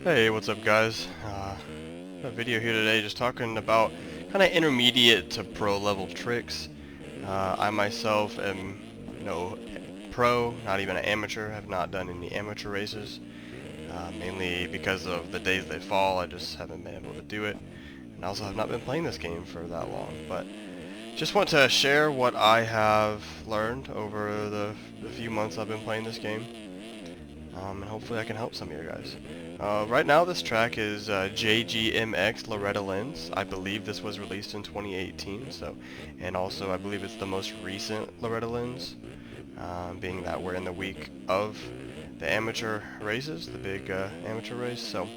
Hey, what's up guys? A video here today just talking about kind of intermediate to pro level tricks. I myself am no pro, not even an amateur, have not done any amateur races. Mainly because of the days they fall, I just haven't been able to do it. And I also have not been playing this game for that long. But just want to share what I have learned over the few months I've been playing this game. And hopefully I can help some of you guys. Right now this track is JGMX Loretta Lynn's. I believe this was released in 2018, and also I believe it's the most recent Loretta Lynn's, being that we're in the week of the amateur races, the big amateur race, so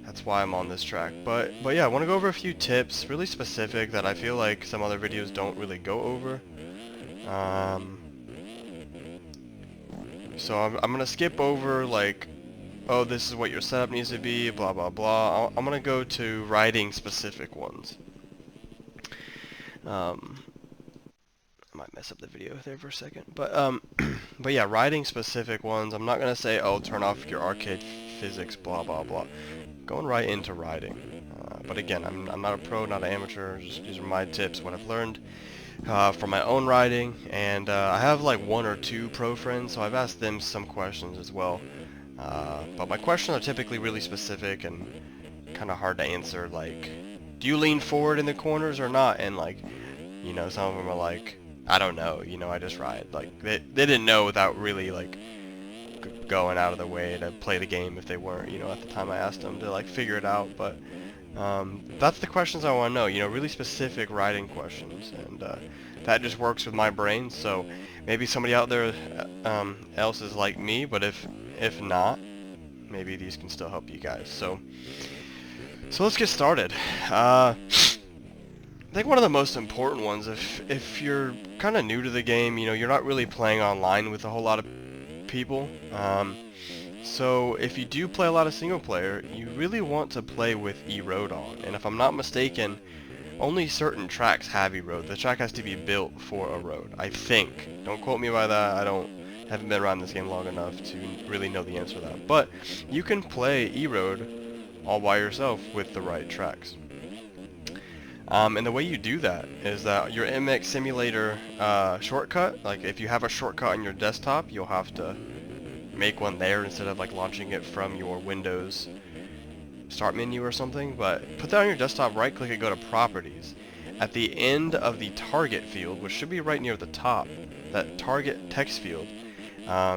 that's why I'm on this track. But yeah, I want to go over a few tips, really specific, that I feel like some other videos don't really go over. So I'm going to skip over, like, oh, this is what your setup needs to be, blah, blah, blah. I'm going to go to riding specific ones. I might mess up the video there for a second. But yeah, riding specific ones. I'm not going to say, oh, turn off your arcade physics, blah, blah, blah. Going right into riding. But again, I'm not a pro, not an amateur. These are my tips, what I've learned for my own riding, and I have like one or two pro friends, so I've asked them some questions as well. But my questions are typically really specific and kind of hard to answer, like, do you lean forward in the corners or not? And like, you know, some of them are like, I don't know, you know, I just ride. Like, they didn't know without really like going out of their way to play the game if they weren't, you know, at the time I asked them to like figure it out. But that's the questions I want to know, you know, really specific riding questions, and that just works with my brain. So maybe somebody out there else is like me, but if not, maybe these can still help you guys. So let's get started. I think one of the most important ones, if you're kind of new to the game, you know, you're not really playing online with a whole lot of people. So if you do play a lot of single player, you really want to play with erosion. And if I'm not mistaken, only certain tracks have erode. The track has to be built for erode, I think. Don't quote me by that. Haven't been around this game long enough to really know the answer to that. But you can play erode all by yourself with the right tracks. And the way you do that is that your MX Simulator shortcut, like if you have a shortcut on your desktop, you'll have to make one there instead of like launching it from your Windows start menu or something. But put that on your desktop, right click it, go to properties. At the end of the target field, which should be right near the top, that target text field,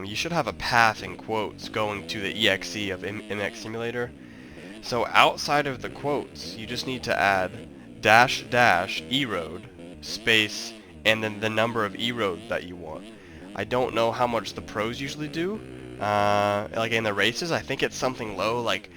you should have a path in quotes going to the exe of MX Simulator. So outside of the quotes, you just need to add -- erode space and then the number of erode that you want. I don't know how much the pros usually do. Like in the races, I think it's something low, like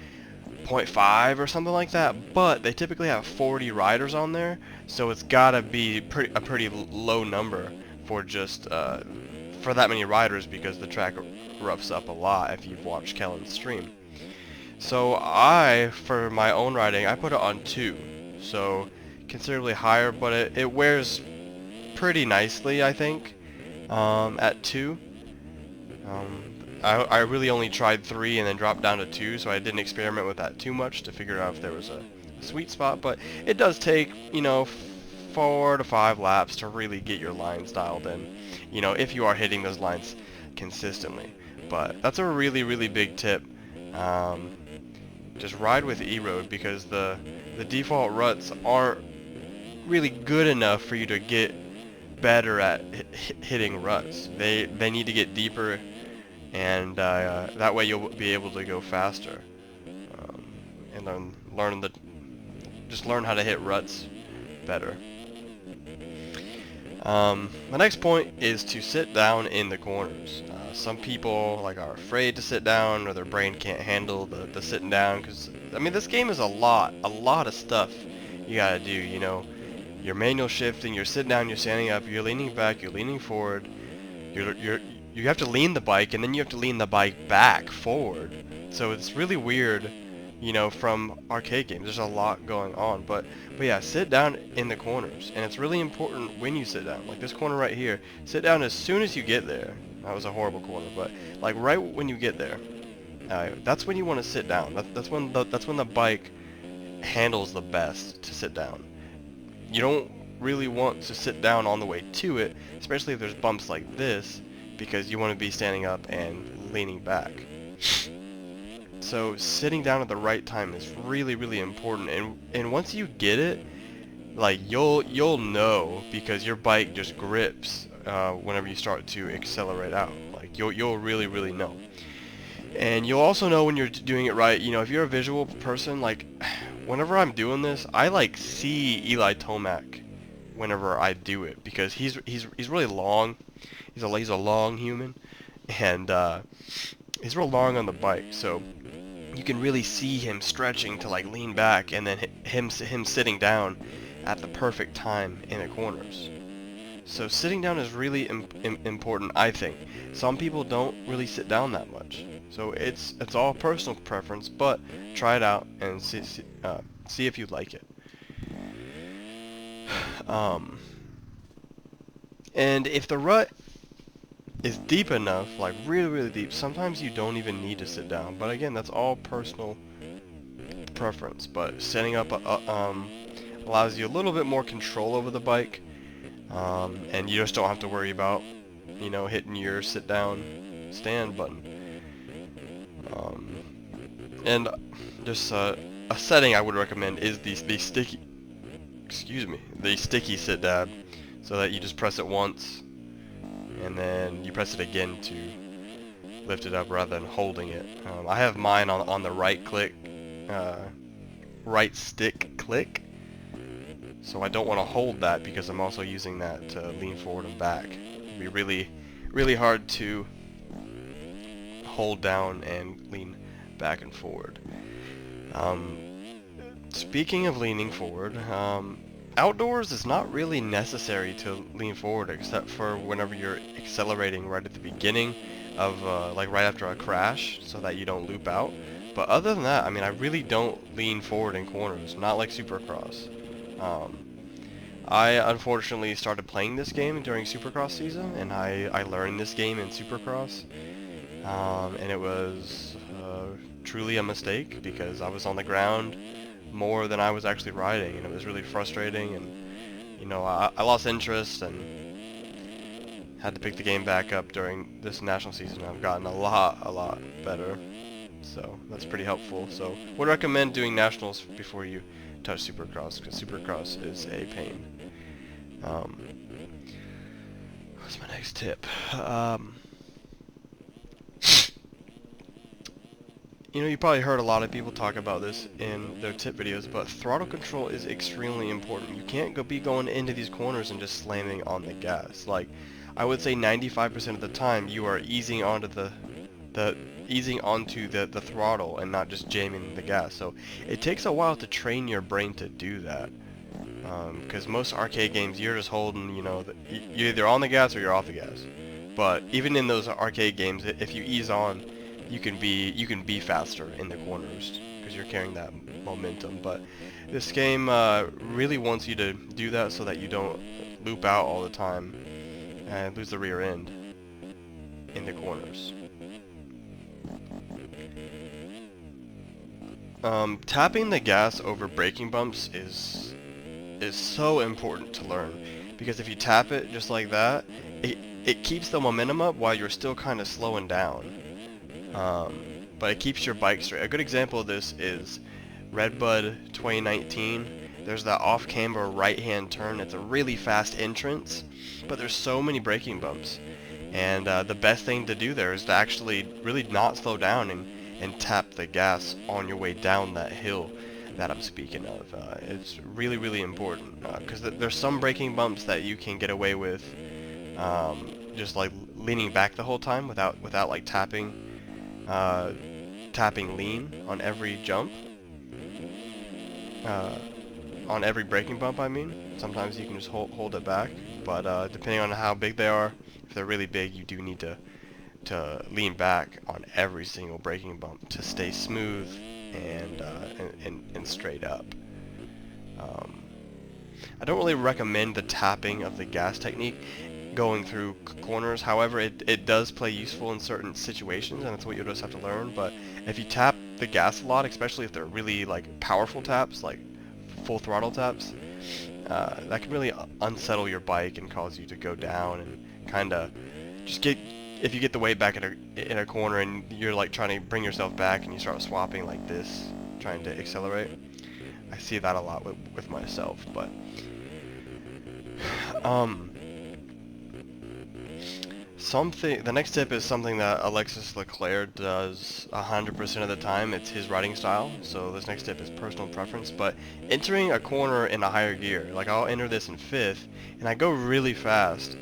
0.5 or something like that, but they typically have 40 riders on there, so it's gotta be a pretty low number for just for that many riders, because the track roughs up a lot if you've watched Kellen's stream. So for my own riding, I put it on 2, so considerably higher, but it wears pretty nicely, I think, at 2. I really only tried 3 and then dropped down to 2, so I didn't experiment with that too much to figure out if there was a sweet spot, but it does take, you know, 4 to 5 laps to really get your lines dialed in, you know, if you are hitting those lines consistently. But that's a really, really big tip. Just ride with erode, because the default ruts aren't really good enough for you to get better at hitting ruts. They need to get deeper, and that way you'll be able to go faster, and then just learn how to hit ruts better. My next point is to sit down in the corners. Some people like are afraid to sit down, or their brain can't handle the sitting down, because I mean this game is a lot of stuff you gotta do. You know, you're manual shifting, you're sitting down, you're standing up, you're leaning back, you're leaning forward, you have to lean the bike, and then you have to lean the bike back forward. So it's really weird, you know, from arcade games. There's a lot going on, but yeah, sit down in the corners, and it's really important when you sit down. Like this corner right here, sit down as soon as you get there. That was a horrible corner, but like right when you get there. that's when you want to sit down. That's when the bike handles the best to sit down. You don't really want to sit down on the way to it, especially if there's bumps like this, because you want to be standing up and leaning back. So sitting down at the right time is really, really important, and once you get it, like you'll know, because your bike just grips whenever you start to accelerate out. Like you'll really, really know. And you'll also know when you're doing it right. You know, if you're a visual person, like whenever I'm doing this, I like see Eli Tomac whenever I do it, because he's really long. He's a long human, and he's real long on the bike, so you can really see him stretching to like lean back, and then him sitting down at the perfect time in the corners. So sitting down is really important, I think. Some people don't really sit down that much, so it's all personal preference. But try it out and see if you like it. And if the rut is deep enough, like really, really deep, sometimes you don't even need to sit down. But again, that's all personal preference. But setting up allows you a little bit more control over the bike, and you just don't have to worry about, you know, hitting your sit down stand button. And just a setting I would recommend is the sticky, the sticky sit dab, so that you just press it once, and then you press it again to lift it up rather than holding it. I have mine on the right click, right stick click, so I don't want to hold that, because I'm also using that to lean forward and back. It'd be really, really hard to hold down and lean back and forward. Speaking of leaning forward, outdoors it's not really necessary to lean forward, except for whenever you're accelerating right at the beginning of like right after a crash, so that you don't loop out. But other than that, I mean, I really don't lean forward in corners, not like Supercross. I unfortunately started playing this game during Supercross season, and I learned this game in Supercross, and it was truly a mistake, because I was on the ground more than I was actually riding, and it was really frustrating, and you know, I lost interest and had to pick the game back up during this national season. I've gotten a lot better, so that's pretty helpful. So would recommend doing nationals before you touch Supercross, because Supercross is a pain. What's my next tip? You know, you probably heard a lot of people talk about this in their tip videos, but throttle control is extremely important. You can't be going into these corners and just slamming on the gas. Like, I would say 95% of the time you are easing onto the throttle and not just jamming the gas. So it takes a while to train your brain to do that. Because most arcade games, you're just holding, you know, you're either on the gas or you're off the gas. But even in those arcade games, if you ease on, you can be faster in the corners, because you're carrying that momentum. But this game really wants you to do that so that you don't loop out all the time and lose the rear end in the corners. Tapping the gas over braking bumps is so important to learn, because if you tap it just like that, it keeps the momentum up while you're still kind of slowing down. But it keeps your bike straight. A good example of this is Redbud 2019. There's that off-camber right-hand turn. It's a really fast entrance, but there's so many braking bumps. And the best thing to do there is to actually really not slow down and tap the gas on your way down that hill that I'm speaking of. It's really, really important, because there's some braking bumps that you can get away with just like leaning back the whole time without like tapping lean on every jump, on every braking bump. I mean, sometimes you can just hold it back, but depending on how big they are, if they're really big, you do need to lean back on every single braking bump to stay smooth and straight up. I don't really recommend the tapping of the gas technique. going through corners. However, it does play useful in certain situations, and that's what you'll just have to learn. But if you tap the gas a lot, especially if they're really like powerful taps, like full throttle taps, that can really unsettle your bike and cause you to go down and kind of just get, if you get the weight back in a corner and you're like trying to bring yourself back and you start swapping like this, trying to accelerate. I see that a lot with myself, but the next tip is something that Alexis Leclerc does 100% of the time. It's his riding style. So this next tip is personal preference, but entering a corner in a higher gear. Like I'll enter this in 5th, and I go really fast,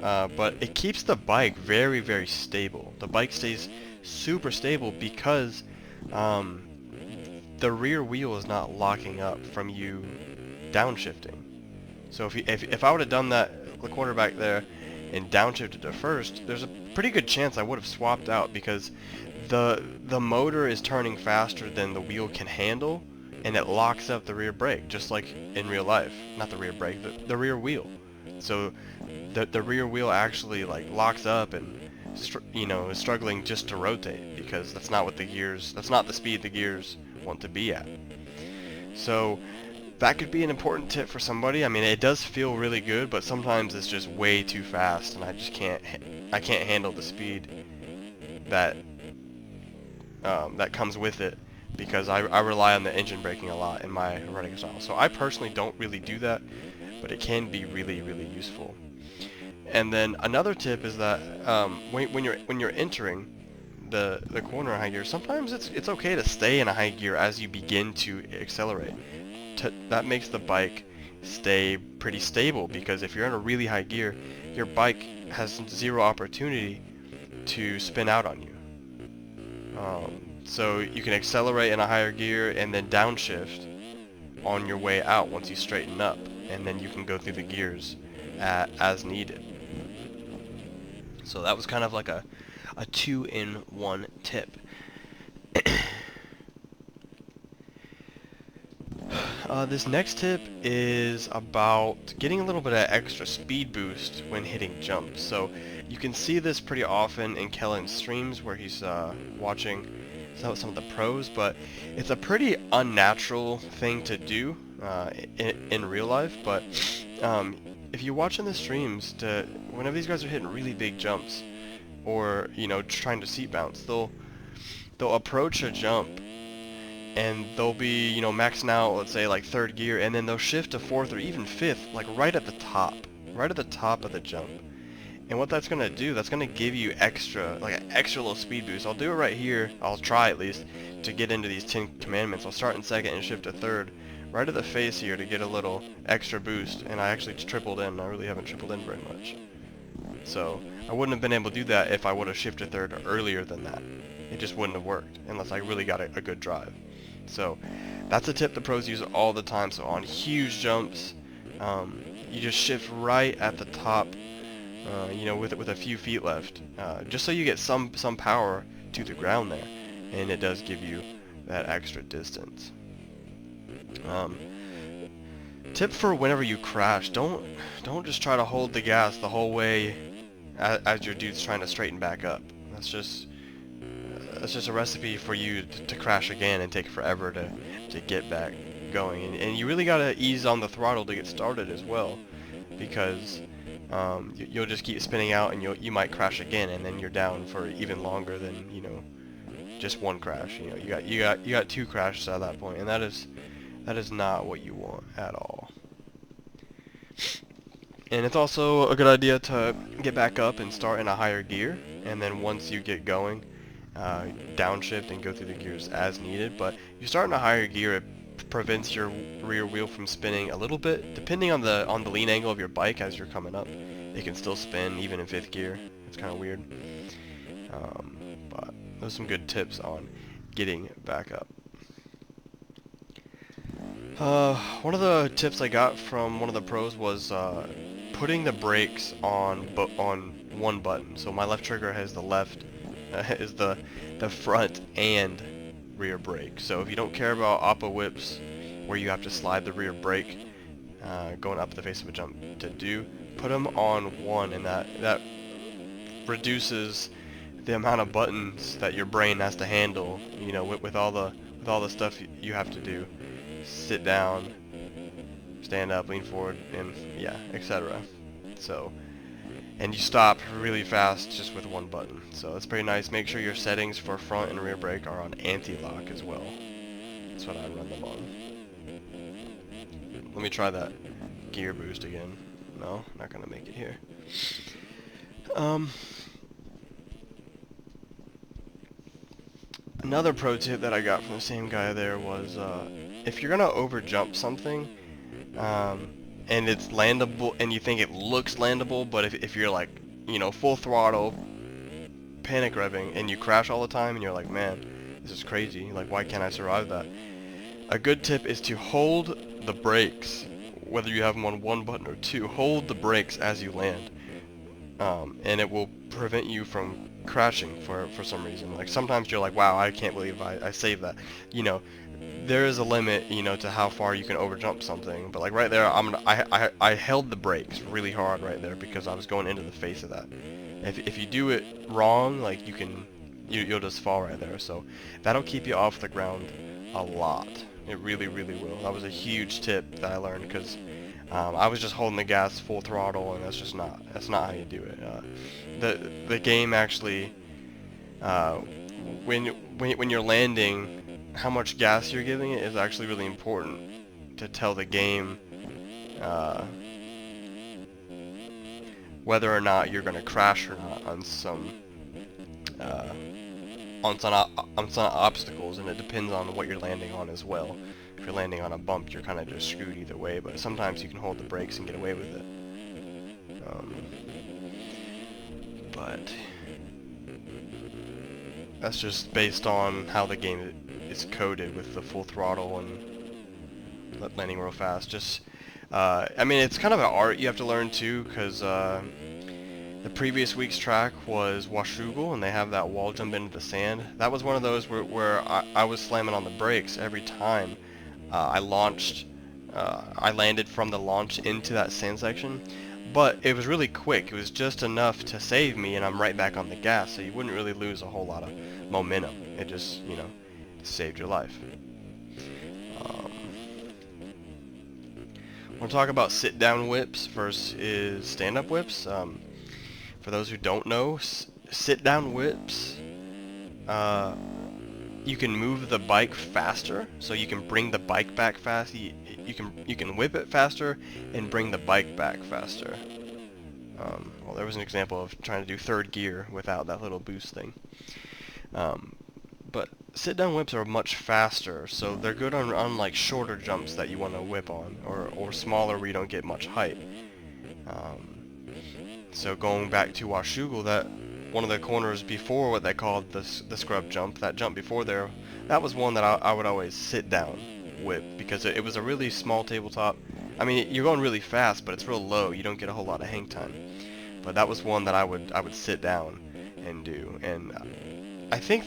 but it keeps the bike very, very stable. The bike stays super stable because the rear wheel is not locking up from you downshifting. So if I would have done that, the corner back there, and downshifted to first, there's a pretty good chance I would have swapped out because the motor is turning faster than the wheel can handle, and it locks up the rear brake, just like in real life. Not the rear brake, the rear wheel. So the rear wheel actually like locks up and is struggling just to rotate because that's not the speed the gears want to be at. So that could be an important tip for somebody. I mean, it does feel really good, but sometimes it's just way too fast, and I can't handle the speed that that comes with it because I rely on the engine braking a lot in my riding style. So I personally don't really do that, but it can be really, really useful. And then another tip is that when you're entering the corner in high gear, sometimes it's okay to stay in a high gear as you begin to accelerate. That makes the bike stay pretty stable because if you're in a really high gear, your bike has zero opportunity to spin out on you. So you can accelerate in a higher gear and then downshift on your way out once you straighten up, and then you can go through the gears as needed. So that was kind of like a 2-in-1 tip. This next tip is about getting a little bit of extra speed boost when hitting jumps. So you can see this pretty often in Kellen's streams where he's watching some of the pros, but it's a pretty unnatural thing to do in real life. But if you're watching the streams, whenever these guys are hitting really big jumps or trying to seat bounce, they'll approach a jump and they'll be, maxing out, let's say, like 3rd gear, and then they'll shift to 4th or even 5th, like right at the top of the jump. And what that's going to do, that's going to give you an extra little speed boost. I'll do it right here, I'll try at least, to get into these 10 commandments. I'll start in 2nd and shift to 3rd, right at the face here to get a little extra boost, and I actually tripled in. I really haven't tripled in very much. So, I wouldn't have been able to do that if I would have shifted 3rd earlier than that. It just wouldn't have worked, unless I really got a good drive. So that's a tip the pros use all the time. So on huge jumps, you just shift right at the top, with a few feet left, just so you get some power to the ground there, and it does give you that extra distance. Tip for whenever you crash, don't just try to hold the gas the whole way as your dude's trying to straighten back up. That's just a recipe for you to crash again and take forever to get back going. And you really gotta ease on the throttle to get started as well, because you'll just keep spinning out and you might crash again, and then you're down for even longer than just one crash. You got 2 crashes at that point, and that is not what you want at all. And it's also a good idea to get back up and start in a higher gear, and then once you get going, downshift and go through the gears as needed. But you start in a higher gear, it prevents your rear wheel from spinning a little bit. Depending on the lean angle of your bike as you're coming up, it can still spin even in 5th gear. It's kind of weird. But those are some good tips on getting back up. One of the tips I got from one of the pros was putting the brakes on one button. So my left trigger has the left is the front and rear brake. So if you don't care about oppo whips where you have to slide the rear brake going up the face of a jump to do, put them on 1, and that reduces the amount of buttons that your brain has to handle, you know, with all the stuff you have to do. Sit down, stand up, lean forward, and yeah, etc. So, and you stop really fast just with 1 button. So that's pretty nice. Make sure your settings for front and rear brake are on anti-lock as well. That's what I run them on. Let me try that gear boost again. No, not gonna make it here. Another pro tip that I got from the same guy there was, if you're gonna over jump something, and it's landable, and you think it looks landable, but if you're like, you know, full throttle, panic revving, and you crash all the time, and you're like, man, this is crazy, like, why can't I survive that? A good tip is to hold the brakes, whether you have them on 1 button or 2, hold the brakes as you land, and it will prevent you from crashing for some reason. Like, sometimes you're like, wow, I can't believe I saved that. You know, there is a limit, you know, to how far you can overjump something, but like right there, I held the brakes really hard right there because I was going into the face of that. If you do it wrong, like, you'll just fall right there. So that'll keep you off the ground a lot. It really, really will. That was a huge tip that I learned because I was just holding the gas full throttle, and that's not how you do it. The game actually, when you're landing, how much gas you're giving it is actually really important to tell the game whether or not you're going to crash or not on some obstacles, and it depends on what you're landing on as well. If you're landing on a bump, you're kind of just screwed either way, but sometimes you can hold the brakes and get away with it. But that's just based on how the game is coded with the full throttle and landing real fast. Just, I mean, it's kind of an art you have to learn too, because the previous week's track was Washougal, and they have that wall jump into the sand. That was one of those where I was slamming on the brakes every time I launched. I landed from the launch into that sand section, but it was really quick. It was just enough to save me, and I'm right back on the gas, so you wouldn't really lose a whole lot of momentum. It just, you know, saved your life. I want to talk about sit-down whips versus stand-up whips. For those who don't know, sit-down whips, you can move the bike faster, so you can bring the bike back fast. You can whip it faster and bring the bike back faster. Well, there was an example of trying to do 3rd gear without that little boost thing. But sit-down whips are much faster, so they're good on like shorter jumps that you want to whip on, or smaller where you don't get much height. So going back to Washougal, that one of the corners before what they called the scrub jump, that jump before there, that was one that I would always sit down whip, because it was a really small tabletop. I mean, you're going really fast, but it's real low. You don't get a whole lot of hang time. But that was one that I would sit down and do. And I think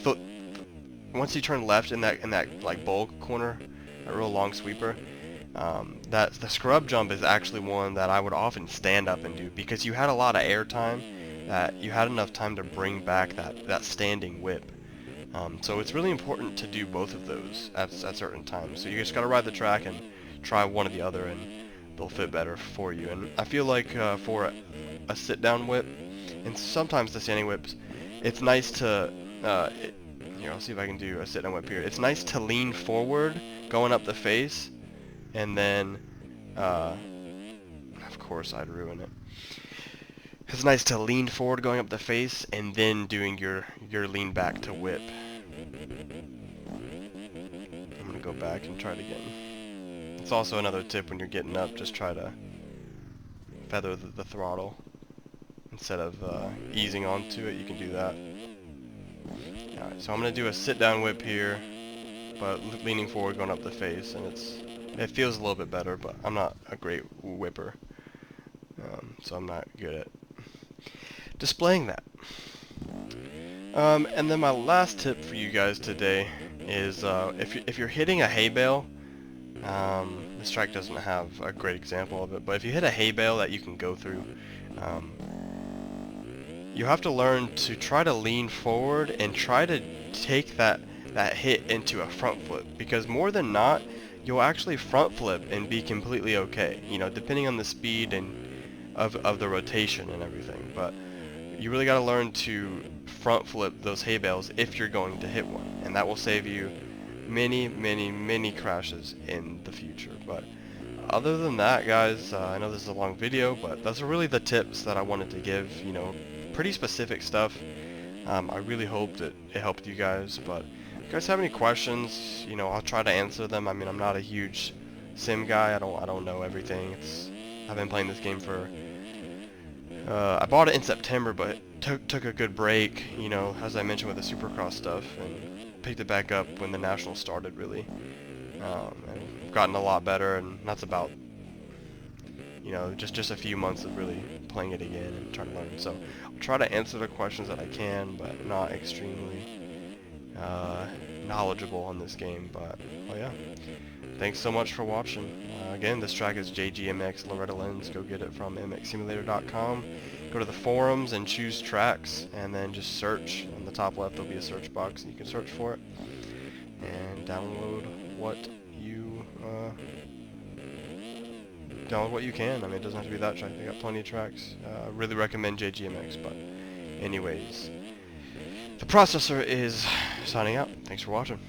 once you turn left in that like bowl corner, a real long sweeper, that the scrub jump is actually one that I would often stand up and do, because you had a lot of air time, that you had enough time to bring back that standing whip. So it's really important to do both of those at certain times. So you just gotta ride the track and try one or the other, and they'll fit better for you. And I feel like for a sit-down whip, and sometimes the standing whips, it's nice to here, I'll see if I can do a sit-down whip here. It's nice to lean forward, going up the face, and then, of course I'd ruin it. It's nice to lean forward, going up the face, and then doing your lean back to whip. I'm gonna go back and try it again. It's also another tip when you're getting up, just try to feather the throttle. Instead of easing onto it, you can do that. Alright, so I'm going to do a sit-down whip here, but leaning forward, going up the face, and it feels a little bit better, but I'm not a great whipper, so I'm not good at displaying that. And then my last tip for you guys today is if you're hitting a hay bale, this track doesn't have a great example of it, but if you hit a hay bale that you can go through, you have to learn to try to lean forward and try to take that hit into a front flip, because more than not, you'll actually front flip and be completely okay, you know, depending on the speed and of the rotation and everything. But you really got to learn to front flip those hay bales if you're going to hit one, and that will save you many crashes in the future. But other than that, guys, I know this is a long video, but those are really the tips that I wanted to give. You know, pretty specific stuff. I really hope that it helped you guys, but if you guys have any questions, you know, I'll try to answer them. I mean, I'm not a huge sim guy. I don't know everything. I've been playing this game for I bought it in September, but took a good break, you know, as I mentioned with the Supercross stuff, and picked it back up when the Nationals started, really. And I've gotten a lot better, and that's about, you know, just a few months of really playing it again and trying to learn. So I'll try to answer the questions that I can, but not extremely knowledgeable on this game. But, oh yeah. Thanks so much for watching. Again, this track is JGMX Loretta Lynn's. Go get it from mxsimulator.com. Go to the forums and choose tracks, and then just search. On the top left there'll be a search box, and you can search for it and download what you can. I mean, it doesn't have to be that track. They got plenty of tracks. I really recommend JGMX. But anyways, the processor is signing out. Thanks for watching.